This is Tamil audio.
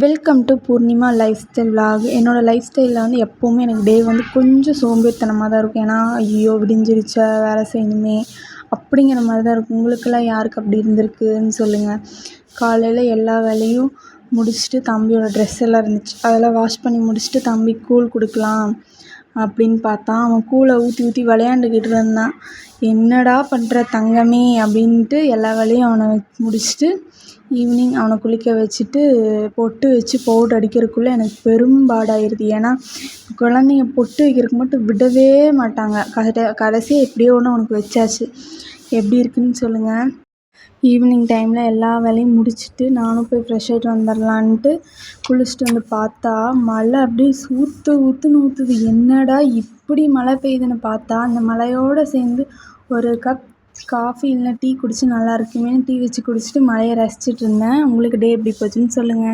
Welcome to Purnima lifestyle vlog. என்னோடய லைஃப் ஸ்டைலில் வந்து எப்போவுமே எனக்கு டே வந்து கொஞ்சம் சோம்பேறித்தனமாக தான் இருக்கும். ஏன்னா ஐயோ விடிஞ்சிருச்சா வேலை செய்யணுமே அப்படிங்கிற மாதிரி தான் இருக்கும். உங்களுக்கெல்லாம் யாருக்கு அப்படி இருந்திருக்குன்னு சொல்லுங்கள். காலையில் எல்லா வேலையும் முடிச்சுட்டு தம்பியோட ட்ரெஸ் எல்லாம் இருந்துச்சு, அதெல்லாம் வாஷ் பண்ணி முடிச்சுட்டு தம்பிக்கு கூழ் கொடுக்கலாம் அப்படின்னு பார்த்தா அவன் கூழை ஊற்றி ஊற்றி விளையாண்டுக்கிட்டு இருந்தான். என்னடா பண்ணுற தங்கமே அப்படின்ட்டு எல்லா வேலையும் அவனை முடிச்சுட்டு ஈவினிங் அவனை குளிக்க வச்சுட்டு பொட்டு வச்சு பவுடர் அடிக்கிறதுக்குள்ளே எனக்கு பெரும்பாடாயிருது. ஏன்னா குழந்தைங்க பொட்டு வைக்கிறதுக்கு மட்டும் விடவே மாட்டாங்க. கடைசியாக எப்படியோ ஒன்று அவனுக்கு வச்சாச்சு. எப்படி இருக்குதுன்னு சொல்லுங்கள். ஈவினிங் டைமில் எல்லா வேலையும் முடிச்சுட்டு நானும் போய் ஃப்ரெஷ் ஆகிட்டு வந்துடலான்ட்டு குளிச்சுட்டு வந்து பார்த்தா மழை அப்படியே ஊற்றுன்னு ஊற்றுது. என்னடா இப்படி மழை பெய்யுதுன்னு பார்த்தா அந்த மழையோடு சேர்ந்து ஒரு கப் காஃபி இல்லைனா டீ குடிச்சு நல்லா இருக்குமேன்னு டீ வச்சு குடிச்சிட்டு மழையை ரசிச்சிட்டு இருந்தேன். உங்களுக்கு டே எப்படி போச்சுன்னு சொல்லுங்கள்.